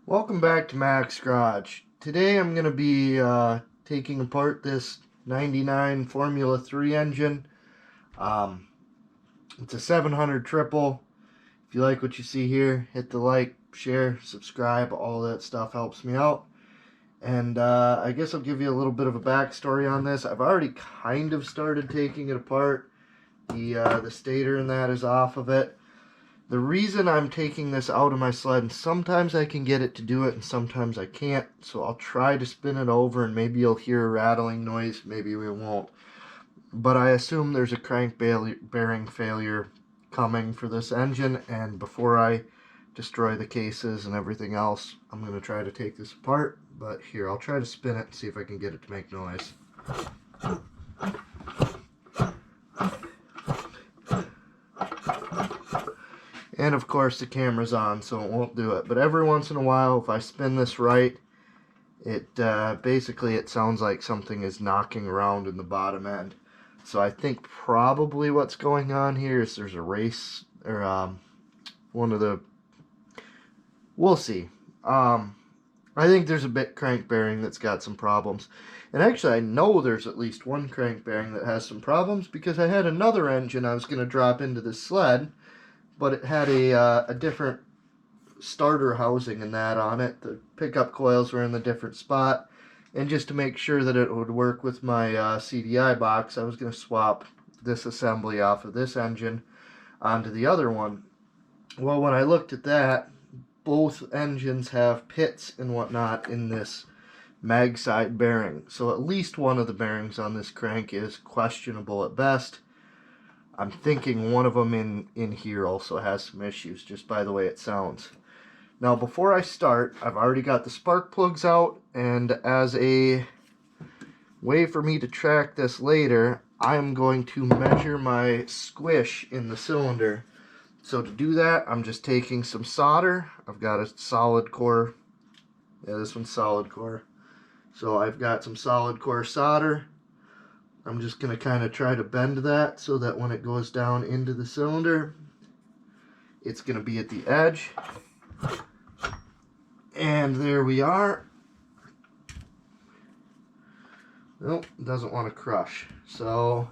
Welcome back to Mac's Garage. Today I'm going to be taking apart this 99 Formula 3 engine. It's a 700 triple. If you like what you see here, hit the like, share, subscribe. All that stuff helps me out. And I guess I'll give you a little bit of a backstory on this. I've already kind of started taking it apart. The stator and that is off of it. The reason I'm taking this out of my sled, and sometimes I can get it to do it and sometimes I can't, so I'll try to spin it over and maybe you'll hear a rattling noise, maybe we won't. But I assume there's a crank bearing failure coming for this engine, and before I destroy the cases and everything else, I'm going to try to take this apart. But here, I'll try to spin it and see if I can get it to make noise. And of course the camera's on, so it won't do it. But every once in a while, if I spin this right, it basically it sounds like something is knocking around in the bottom end. So I think probably what's going on here is there's a race, or one of the, we'll see. I think there's a bit crank bearing that's got some problems. And actually I know there's at least one crank bearing that has some problems, because I had another engine I was going to drop into this sled, but it had a different starter housing and that on it. The pickup coils were in the different spot, and just to make sure that it would work with my CDI box, I was going to swap this assembly off of this engine onto the other one. Well, when I looked at that, both engines have pits and whatnot in this mag side bearing, so at least one of the bearings on this crank is questionable at best. I'm thinking one of them in here also has some issues, just by the way it sounds. Now, before I start, I've already got the spark plugs out, and as a way for me to track this later, I'm going to measure my squish in the cylinder. So to do that, I'm just taking some solder. I've got a solid core. Yeah, this one's solid core. So I've got some solid core solder. I'm just going to kind of try to bend that so that when it goes down into the cylinder, it's going to be at the edge. And there we are. Nope, doesn't want to crush. So,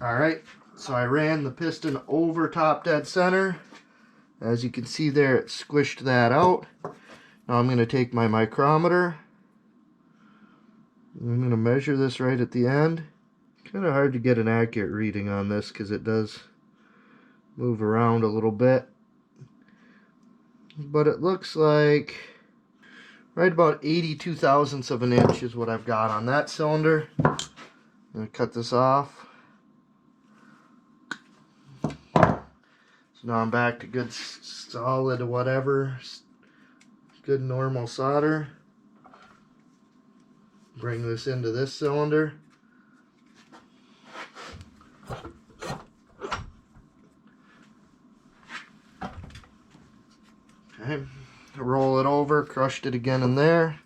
alright, so I ran the piston over top dead center. As you can see there, it squished that out. Now I'm going to take my micrometer. I'm going to measure this right at the end. Kind of hard to get an accurate reading on this because it does move around a little bit. But it looks like right about 82 thousandths of an inch is what I've got on that cylinder. I'm going to cut this off. So now I'm back to good solid whatever, good normal solder. Bring this into this cylinder. Okay, roll it over, crushed it again in there.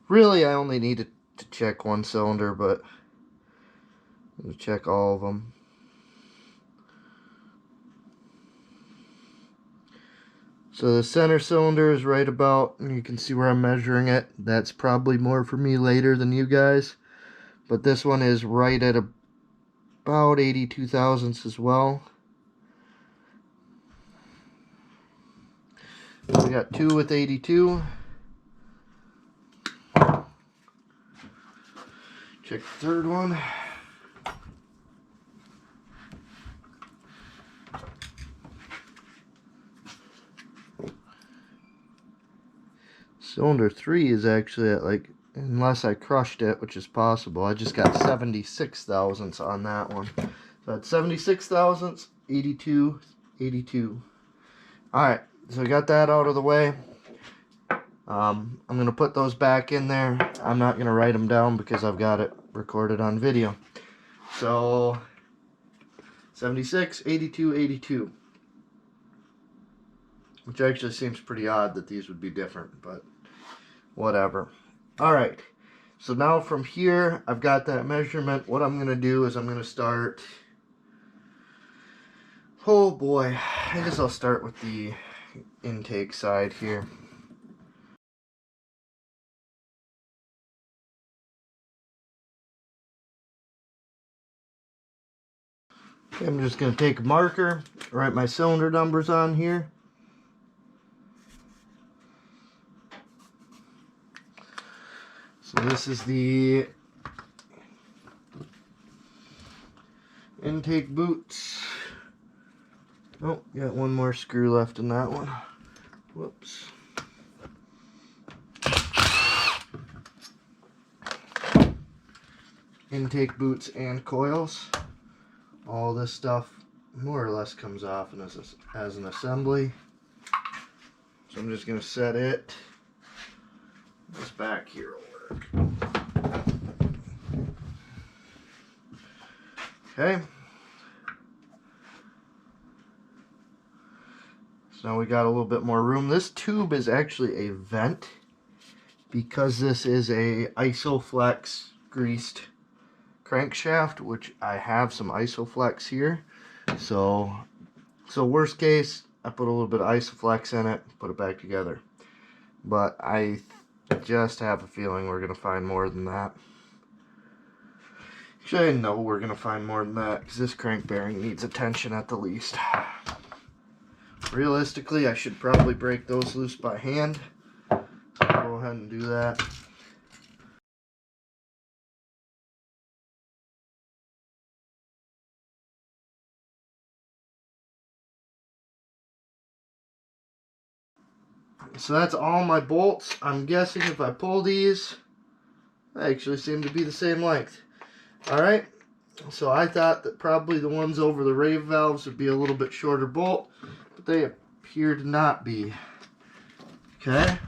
Really, I only needed to check one cylinder, but I'm going to check all of them. So the center cylinder is right about, and you can see where I'm measuring it. That's probably more for me later than you guys. But this one is right at about 82 thousandths as well. We got two with 82. Check the third one. Cylinder 3 is actually at, like, unless I crushed it, which is possible, I just got 76 thousandths on that one. So that's 76 thousandths, 82, 82. Alright, so I got that out of the way. I'm going to put those back in there. I'm not going to write them down because I've got it recorded on video. So, 76, 82, 82. Which actually seems pretty odd that these would be different, but whatever. Alright, so now from here, I've got that measurement. What I'm going to do is I'm going to start, oh boy, I guess I'll start with the intake side here. I'm just going to take a marker, write my cylinder numbers on here. So this is the intake boots. Oh, got one more screw left in that one. Whoops. Intake boots and coils. All this stuff more or less comes off as an assembly. So I'm just going to set it. This back here will work. Okay. So now we got a little bit more room. This tube is actually a vent because this is a Isoflex greased crankshaft, which I have some Isoflex here. So worst case, I put a little bit of Isoflex in it, put it back together. But I just have a feeling we're going to find more than that. Actually, I know we're going to find more than that because this crank bearing needs attention at the least. Realistically, I should probably break those loose by hand. So I'll go ahead and do that. So that's all my bolts. I'm guessing if I pull these, they actually seem to be the same length. Alright, so I thought that probably the ones over the rave valves would be a little bit shorter bolt, but they appear to not be. Okay,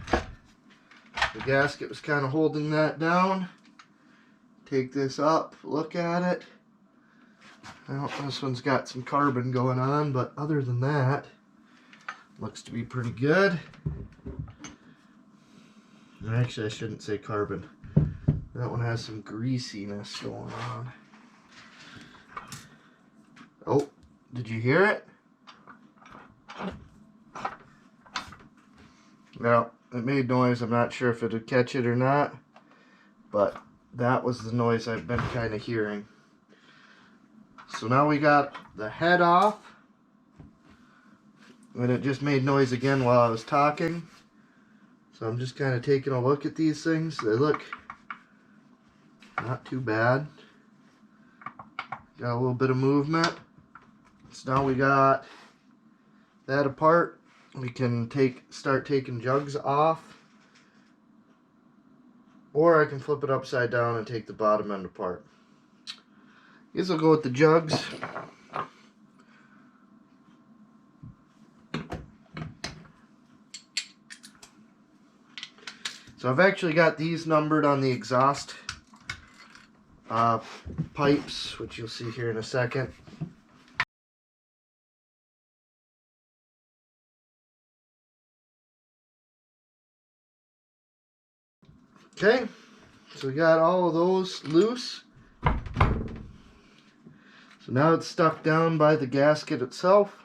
the gasket was kind of holding that down. Take this up, look at it. Well, this one's got some carbon going on, but other than that, looks to be pretty good. Actually, I shouldn't say carbon. That one has some greasiness going on. Oh, did you hear it? Well, it made noise. I'm not sure if it would catch it or not, but that was the noise I've been kind of hearing. So now we got the head off, and it just made noise again while I was talking. So I'm just kind of taking a look at these things. They look not too bad. Got a little bit of movement. So now we got that apart. We can start taking jugs off. Or I can flip it upside down and take the bottom end apart. I guess I'll go with the jugs. So I've actually got these numbered on the exhaust pipes, which you'll see here in a second. Okay, so we got all of those loose. So now it's stuck down by the gasket itself.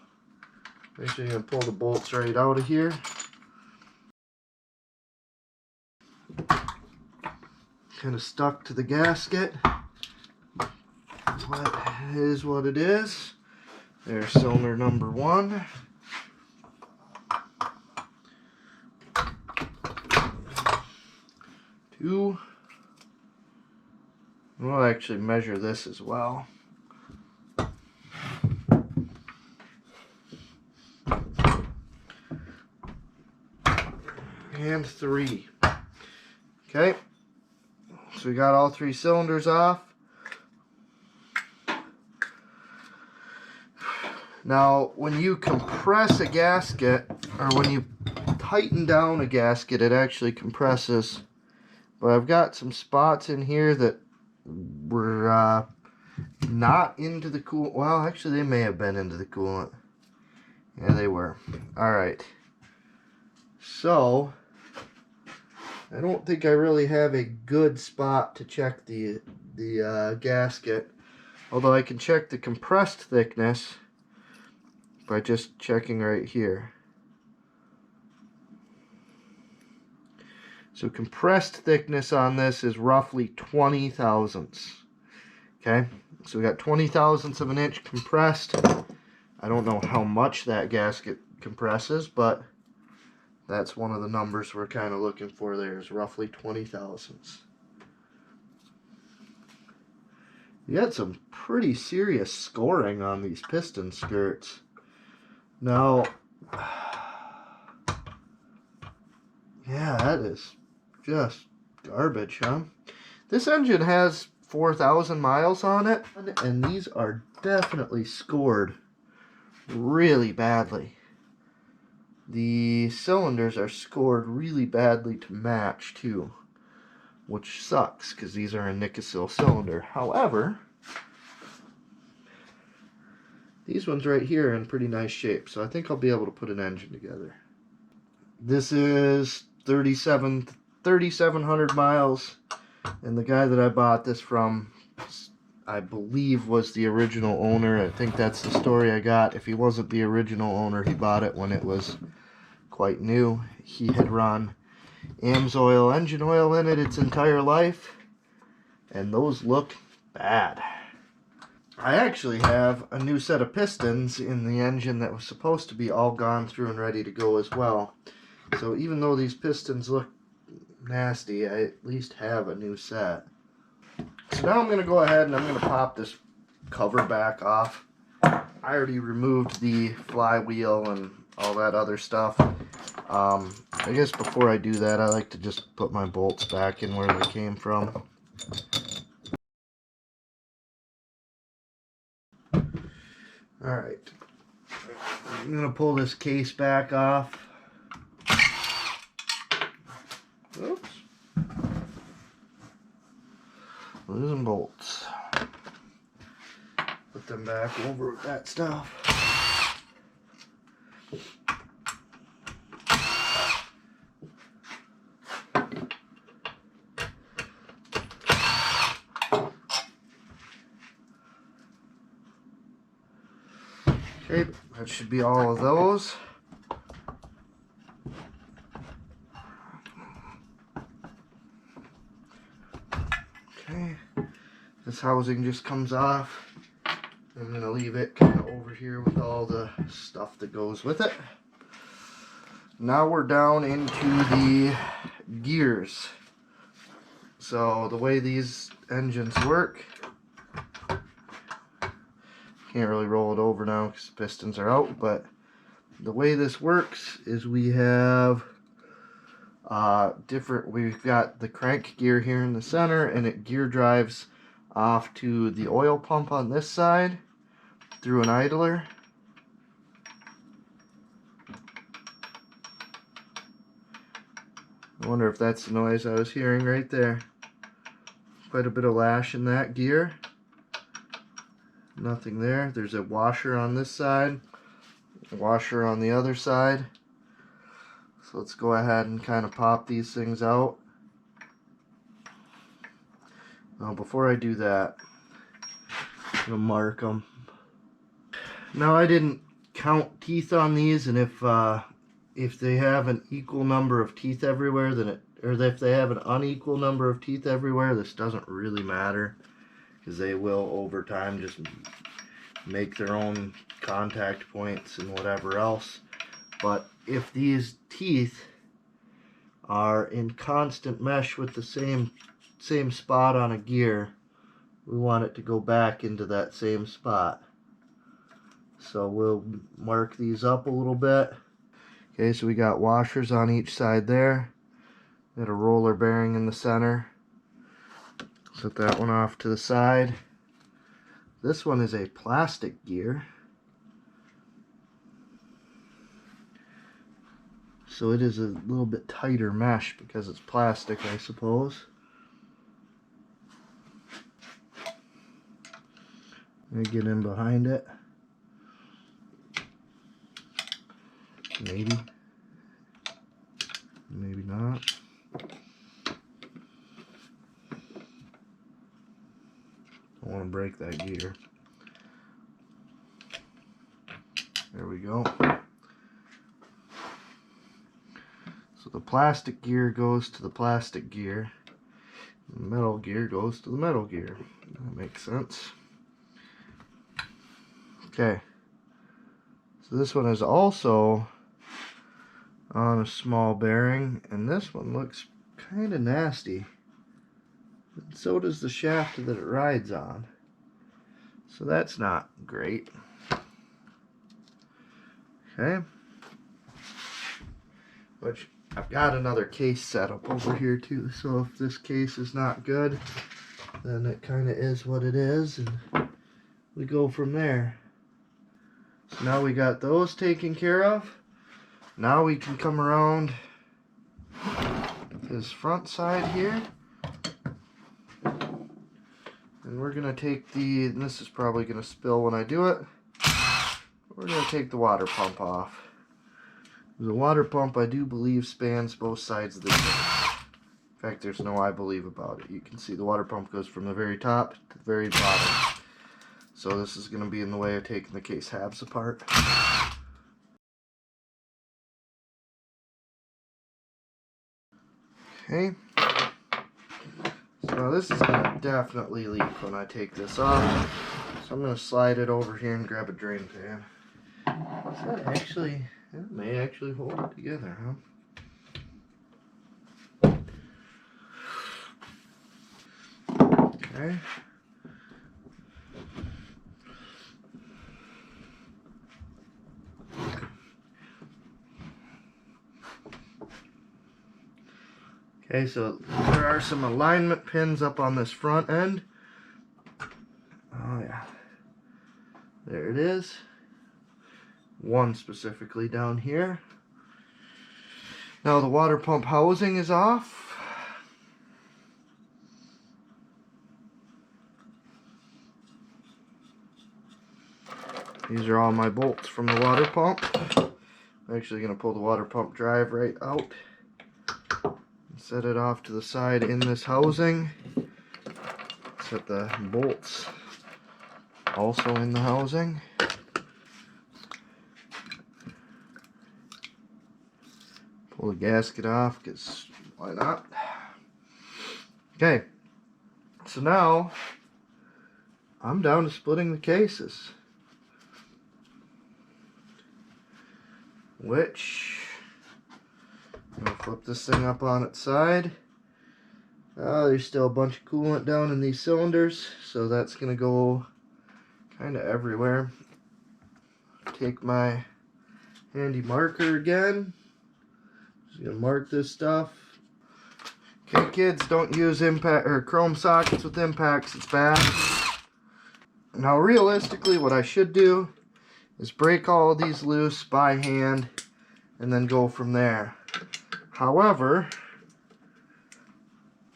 Actually, I'm going to pull the bolts right out of here. Kind of stuck to the gasket. What is what it is. There's cylinder number 1. Two. We'll actually measure this as well. And 3. Okay. So we got all 3 cylinders off. Now, when you compress a gasket, or when you tighten down a gasket, it actually compresses. But I've got some spots in here that were not into the coolant. Well, actually, they may have been into the coolant. Yeah, they were. Alright. So, I don't think I really have a good spot to check the gasket. Although I can check the compressed thickness by just checking right here. So compressed thickness on this is roughly 20 thousandths. Okay, so we got 20 thousandths of an inch compressed. I don't know how much that gasket compresses, but that's one of the numbers we're kind of looking for there, is roughly 20 thousandths. You got some pretty serious scoring on these piston skirts. Now, yeah, that is just garbage, huh? This engine has 4,000 miles on it, and these are definitely scored really badly. The cylinders are scored really badly to match too, which sucks because these are a Nikasil cylinder. However, these ones right here are in pretty nice shape, so I think I'll be able to put an engine together. This is 3,700 miles, and the guy that I bought this from, I believe, was the original owner. I think that's the story I got. If he wasn't the original owner, he bought it when it was quite new. He had run AMSOIL engine oil in it its entire life, and those look bad. I actually have a new set of pistons in the engine that was supposed to be all gone through and ready to go as well. So even though these pistons look nasty, I at least have a new set. So now I'm going to go ahead and I'm going to pop this cover back off. I already removed the flywheel and all that other stuff. I guess before I do that, I like to just put my bolts back in where they came from. Alright, I'm going to pull this case back off. Oops. Losing bolts. Put them back over with that stuff. Okay, that should be all of those. Okay, this housing just comes off. I'm going to leave it kind of over here with all the stuff that goes with it. Now we're down into the gears. So the way these engines work, can't really roll it over now because the pistons are out, but the way this works is we have we've got the crank gear here in the center, and it gear drives off to the oil pump on this side through an idler. I wonder if that's the noise I was hearing right there. Quite a bit of lash in that gear. Nothing there. There's a washer on this side, a washer on the other side. So let's go ahead and kind of pop these things out. Now before I do that, I'm going to mark them. Now I didn't count teeth on these, and if they have an equal number of teeth everywhere, then if they have an unequal number of teeth everywhere, this doesn't really matter, because they will over time just make their own contact points and whatever else. But if these teeth are in constant mesh with the same spot on a gear, we want it to go back into that same spot. So we'll mark these up a little bit. Okay, so we got washers on each side there. Got a roller bearing in the center. Set that one off to the side. This one is a plastic gear, so it is a little bit tighter mesh because it's plastic, I suppose. Let me get in behind it. Maybe. Maybe not. I want to break that gear. There we go. So the plastic gear goes to the plastic gear. The metal gear goes to the metal gear. That makes sense. Okay. So this one is also on a small bearing, and this one looks kind of nasty. And so does the shaft that it rides on. So that's not great. Okay. Which I've got another case set up over here too, so if this case is not good, then it kind of is what it is, and we go from there. So now we got those taken care of. Now we can come around this front side here, and we're gonna take and this is probably gonna spill when I do it, we're gonna take the water pump off. The water pump, I do believe, spans both sides of the case. In fact, there's no I believe about it. You can see the water pump goes from the very top to the very bottom. So this is going to be in the way of taking the case halves apart. Okay. So now this is going to definitely leak when I take this off. So I'm going to slide it over here and grab a drain pan. That may actually hold it together, huh? Okay. Okay, so there are some alignment pins up on this front end. Oh yeah. There it is. One specifically down here. Now the water pump housing is off. These are all my bolts from the water pump. I'm actually going to pull the water pump drive right out. Set it off to the side in this housing. Set the bolts also in the housing. Pull the gasket off, because why not? Okay, so now I'm down to splitting the cases, which I'm going to flip this thing up on its side. There's still a bunch of coolant down in these cylinders, so that's going to go kind of everywhere. Take my handy marker again. Just going to mark this stuff. Okay, kids, don't use impact or chrome sockets with impacts. It's bad. Now, realistically, what I should do is break all of these loose by hand and then go from there. However,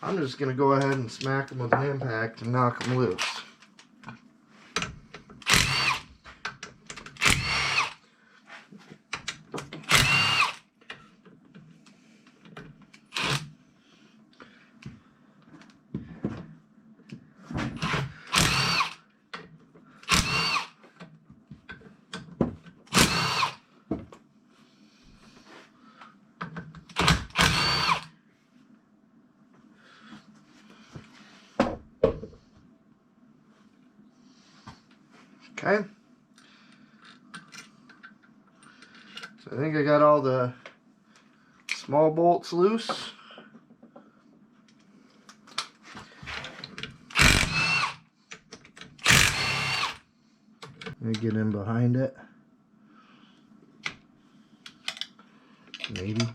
I'm just going to go ahead and smack them with an impact and knock them loose. Okay, so I think I got all the small bolts loose. Let me get in behind it. Maybe.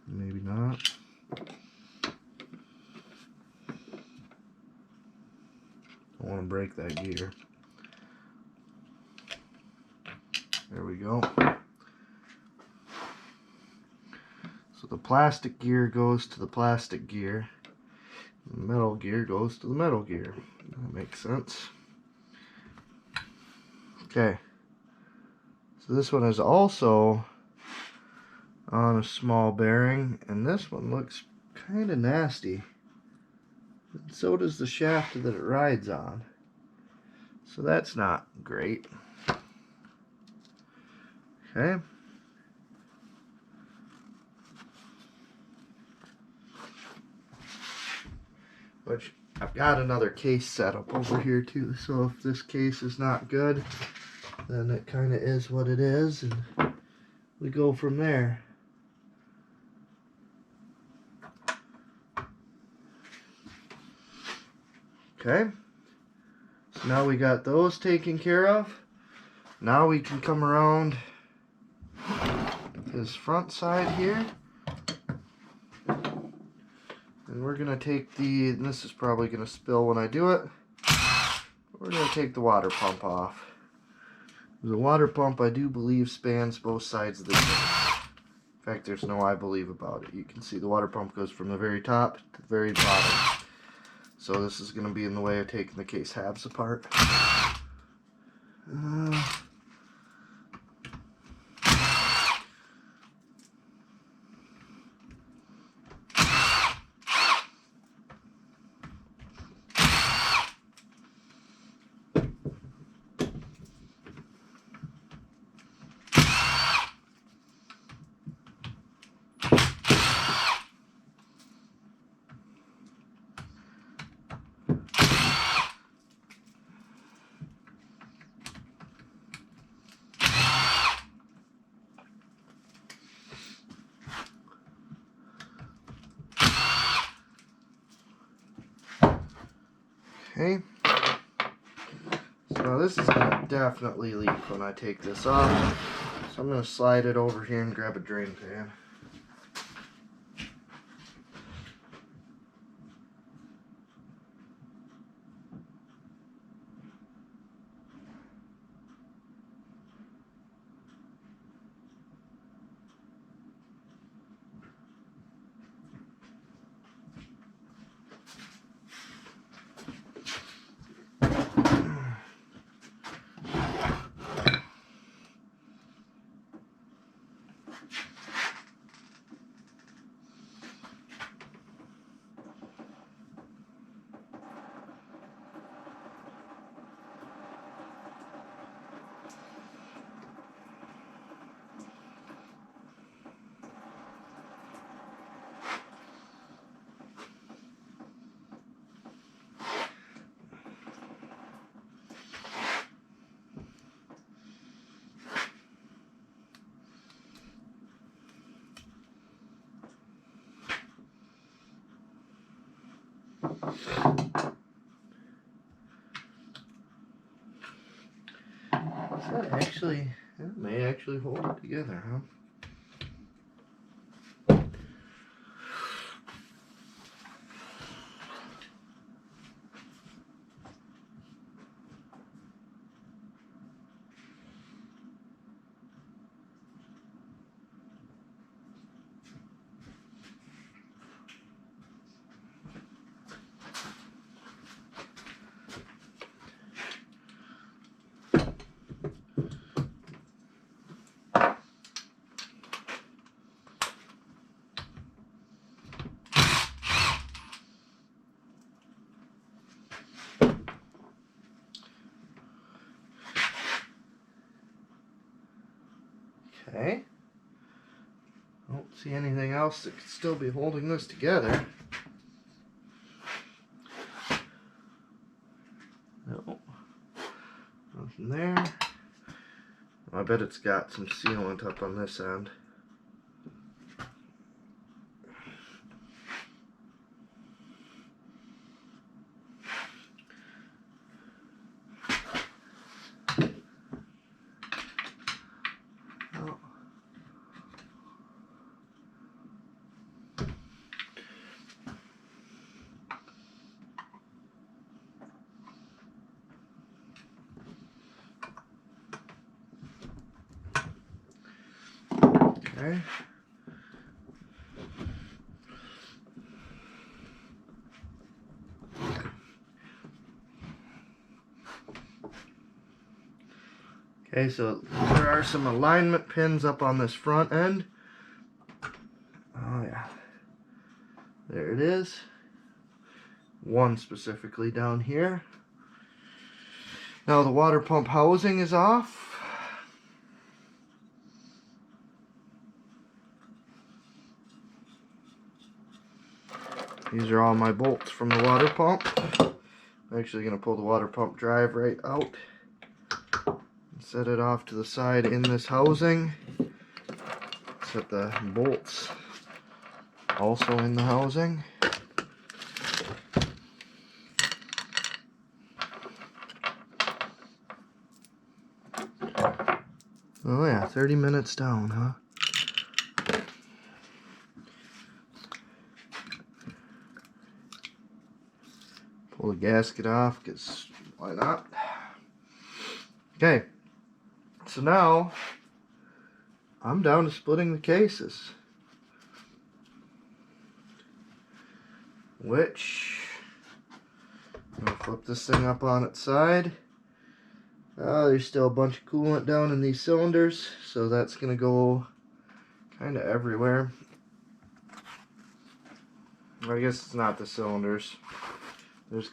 Maybe not. I want to break that gear. There we go. So the plastic gear goes to the plastic gear. The metal gear goes to the metal gear. That makes sense. Okay. So this one is also on a small bearing, and this one looks kind of nasty. And so does the shaft that it rides on. So that's not great. Okay. which I've got another case set up over here too, so if this case is not good, then it kind of is what it is, and we go from there. Okay, so now we got those taken care of. Now we can come around this front side here, and we're gonna take and this is probably gonna spill when I do it, we're gonna take the water pump off. The water pump, I do believe, spans both sides of the tank. In fact, there's no I believe about it. You can see the water pump goes from the very top to the very bottom. So this is going to be in the way of taking the case halves apart. Okay, so this is going to definitely leak when I take this off, so I'm going to slide it over here and grab a drain pan. That may actually hold it together, huh? Okay. I don't see anything else that could still be holding this together. No. Nothing there. I bet it's got some sealant up on this end. Okay. Okay, so there are some alignment pins up on this front end. Oh yeah. There it is. One specifically down here. Now the water pump housing is off. These are all my bolts from the water pump. I'm actually going to pull the water pump drive right out and set it off to the side in this housing. Set the bolts also in the housing. Oh yeah, 30 minutes down, huh? Pull the gasket off, because why not? Okay, so now I'm down to splitting the cases. Which, I'm going to flip this thing up on its side. There's still a bunch of coolant down in these cylinders, so that's going to go kind of everywhere. I guess it's not the cylinders. There's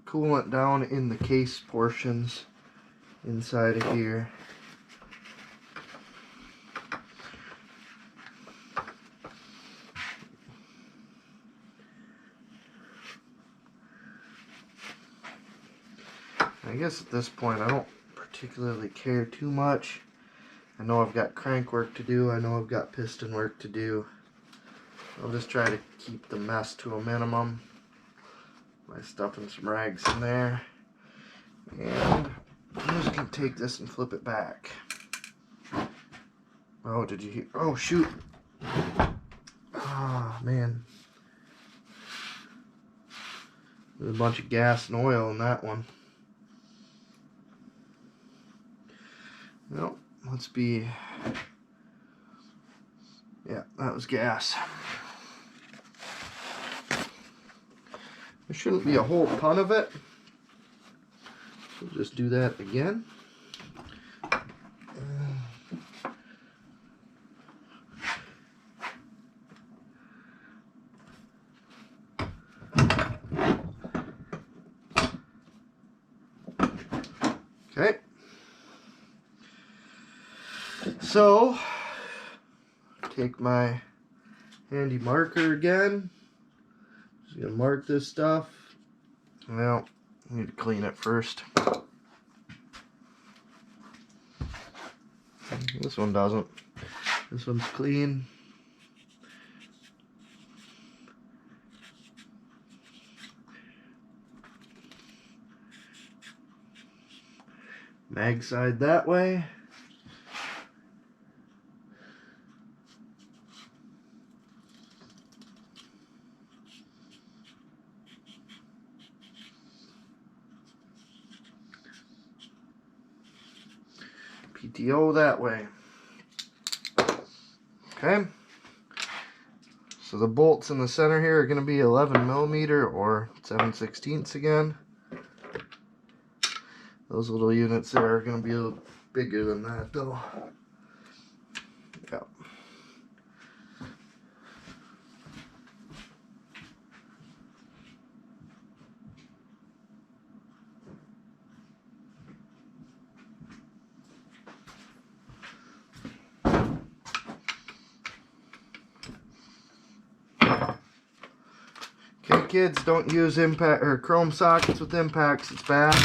coolant down in the case portions inside of here. I guess at this point I don't particularly care too much. I know I've got crank work to do. I know I've got piston work to do. I'll just try to keep the mess to a minimum by stuffing some rags in there. And I'm just going to take this and flip it back. Oh, did you hear? Oh, shoot. Oh, man. There's a bunch of gas and oil in that one. Well, let's be... Yeah, that was gas. There shouldn't be a whole ton of it. We'll just do that again. Okay. So, take my handy marker again. Just gonna mark this stuff. Well, I need to clean it first. This one doesn't. This one's clean. Mag side that way. PTO that way. Okay. So the bolts in the center here are going to be 11mm or 7/16 again. Those little units there are going to be a little bigger than that though. Yep. Okay, kids, don't use impact or chrome sockets with impacts. It's bad.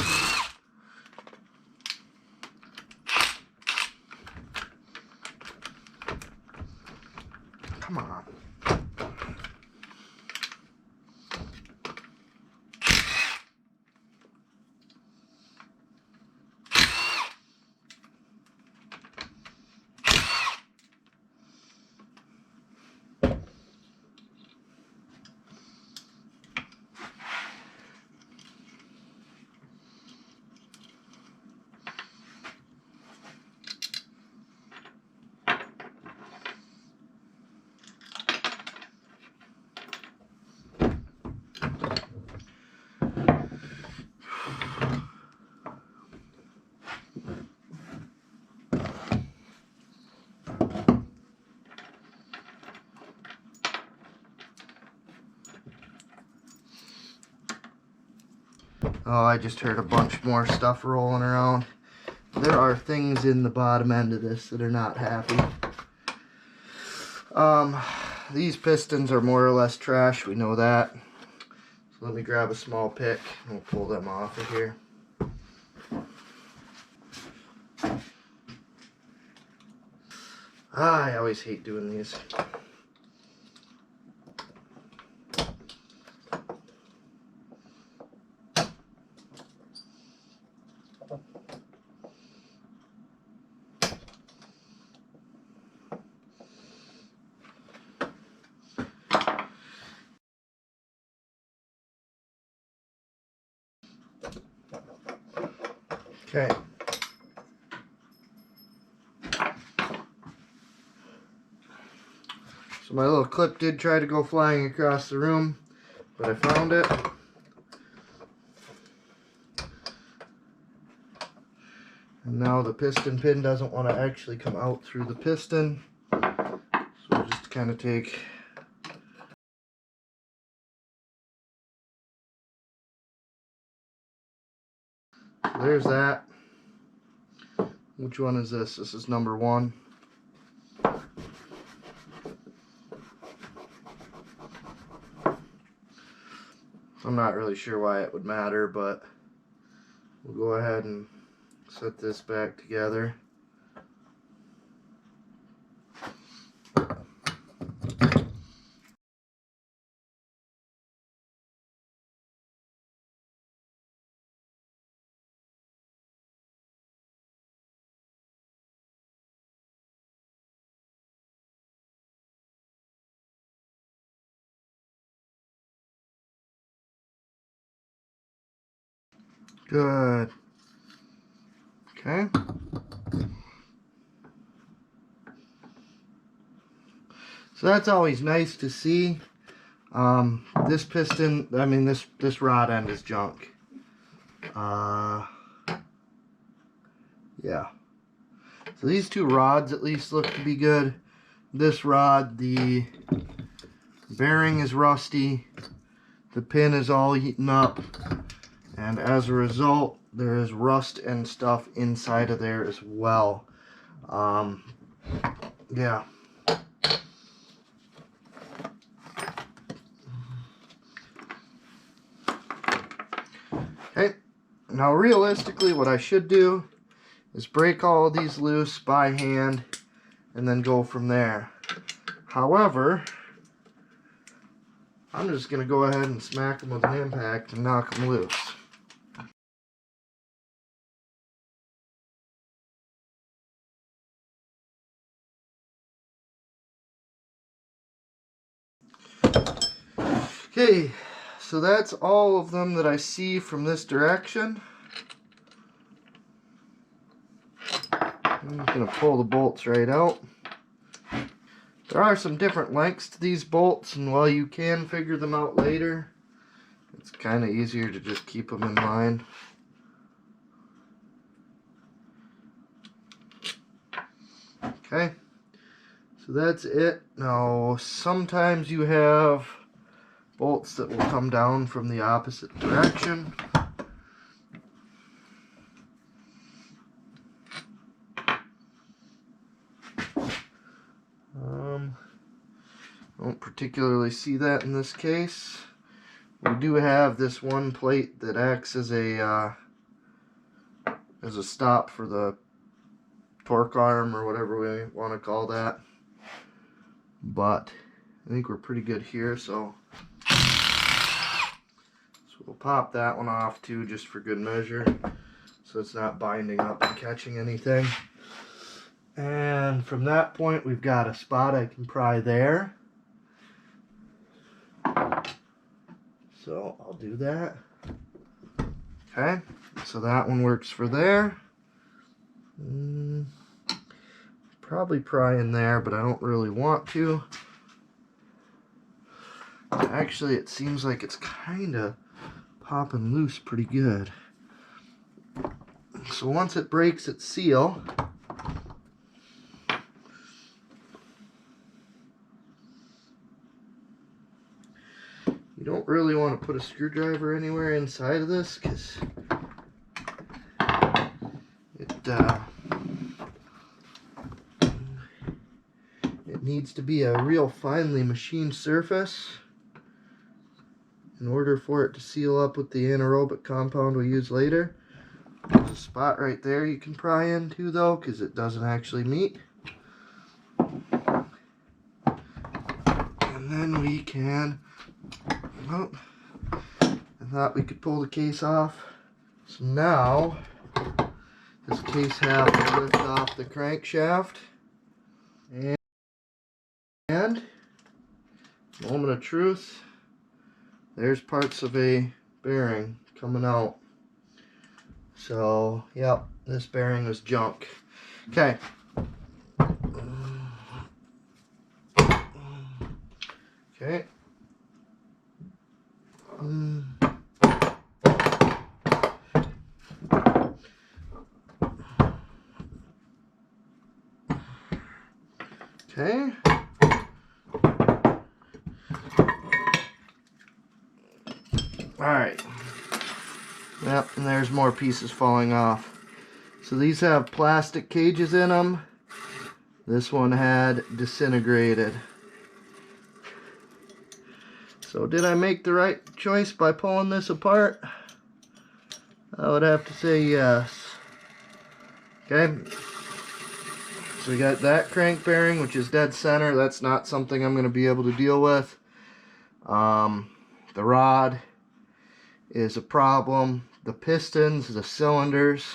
Come on. Oh, I just heard a bunch more stuff rolling around. There are things in the bottom end of this that are not happy. these pistons are more or less trash, we know that. So let me grab a small pick and we'll pull them off of here. I always hate doing these. Okay. So my little clip did try to go flying across the room, but I found it. And now the piston pin doesn't want to actually come out through the piston. So we'll just kind of take so there's that. Which one is this? This is number 1. I'm not really sure why it would matter, but we'll go ahead and set this back together. Good. Okay. So that's always nice to see. This piston, I mean this rod end is junk. Yeah. So these 2 rods at least look to be good. This rod, the bearing is rusty. The pin is all eaten up. And as a result, there is rust and stuff inside of there as well. Yeah. Okay. Now realistically, what I should do is break all of these loose by hand and then go from there. However, I'm just going to go ahead and smack them with an impact and knock them loose. Okay, so that's all of them that I see from this direction. I'm just going to pull the bolts right out. There are some different lengths to these bolts, and while you can figure them out later, it's kind of easier to just keep them in mind. Okay, so that's it. Now, sometimes you have bolts that will come down from the opposite direction. Don't particularly see that in this case. We do have this one plate that acts as a stop for the torque arm or whatever we want to call that. But I think we're pretty good here, so we'll pop that one off too, just for good measure, so it's not binding up and catching anything. And from that point, we've got a spot I can pry there. So I'll do that. Okay, so that one works for there. Probably pry in there, but I don't really want to. Actually, it seems like it's kind of popping loose pretty good. So once it breaks its seal, you don't really want to put a screwdriver anywhere inside of this, because it needs needs to be a real finely machined surface in order for it to seal up with the anaerobic compound we use later. There's a spot right there you can pry into though, because it doesn't actually meet. And then we can, oh, I thought we could pull the case off. So now, this case has to lift off the crankshaft. And, moment of truth, there's parts of a bearing coming out. So, yep, this bearing was junk. Okay. Okay. Okay. Alright. Yep, and there's more pieces falling off. So these have plastic cages in them. This one had disintegrated. So did I make the right choice by pulling this apart? I would have to say yes. Okay. So we got that crank bearing, which is dead center. That's not something I'm going to be able to deal with. The rod is a problem. The pistons, the cylinders.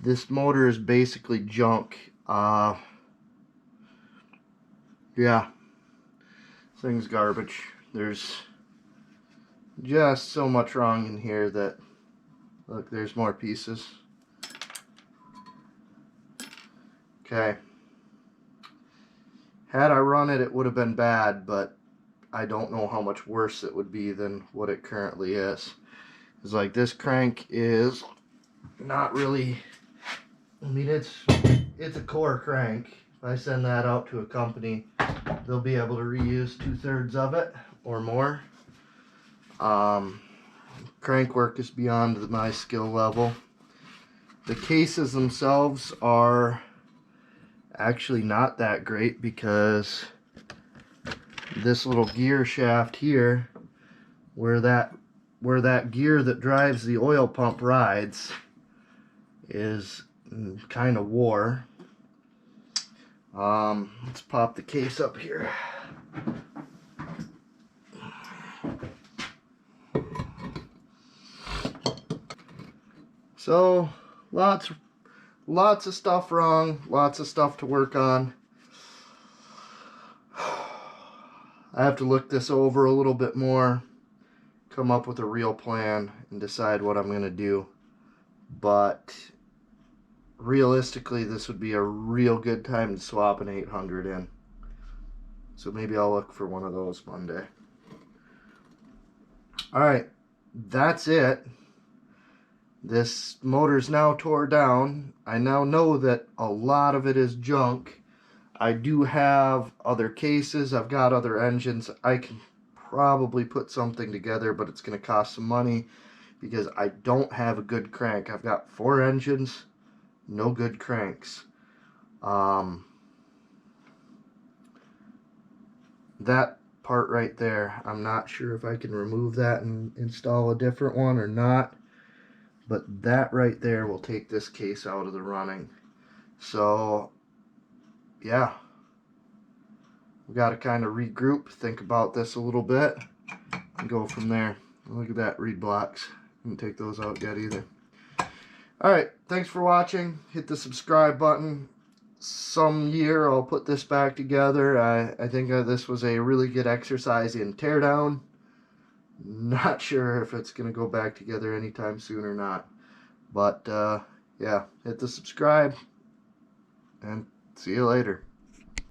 This motor is basically junk. Yeah. This thing's garbage. There's just so much wrong in here that, look, there's more pieces. Okay. Had I run it, it would have been bad, but I don't know how much worse it would be than what it currently is. It's like this crank is not really, I mean, it's a core crank. If I send that out to a company, they'll be able to reuse 2/3 of it or more. Crank work is beyond my skill level. The cases themselves are actually not that great because this little gear shaft here, where that gear that drives the oil pump rides, is kind of wore. Let's pop the case up here. So lots of stuff wrong, lots of stuff to work on. I have to look this over a little bit more, come up with a real plan, and decide what I'm going to do. But realistically, this would be a real good time to swap an 800 in. So maybe I'll look for one of those Monday. Alright, that's it. This motor's now tore down. I now know that a lot of it is junk. I do have other cases. I've got other engines. I can probably put something together, but it's going to cost some money because I don't have a good crank. I've got 4 engines, no good cranks. That part right there, I'm not sure if I can remove that and install a different one or not. But that right there will take this case out of the running. So, yeah. We've got to kind of regroup, think about this a little bit, and go from there. Look at that, reed blocks. Didn't take those out yet either. Alright, thanks for watching. Hit the subscribe button. Some year I'll put this back together. I think this was a really good exercise in teardown. Not sure if it's going to go back together anytime soon or not. But, yeah, hit the subscribe, and see you later.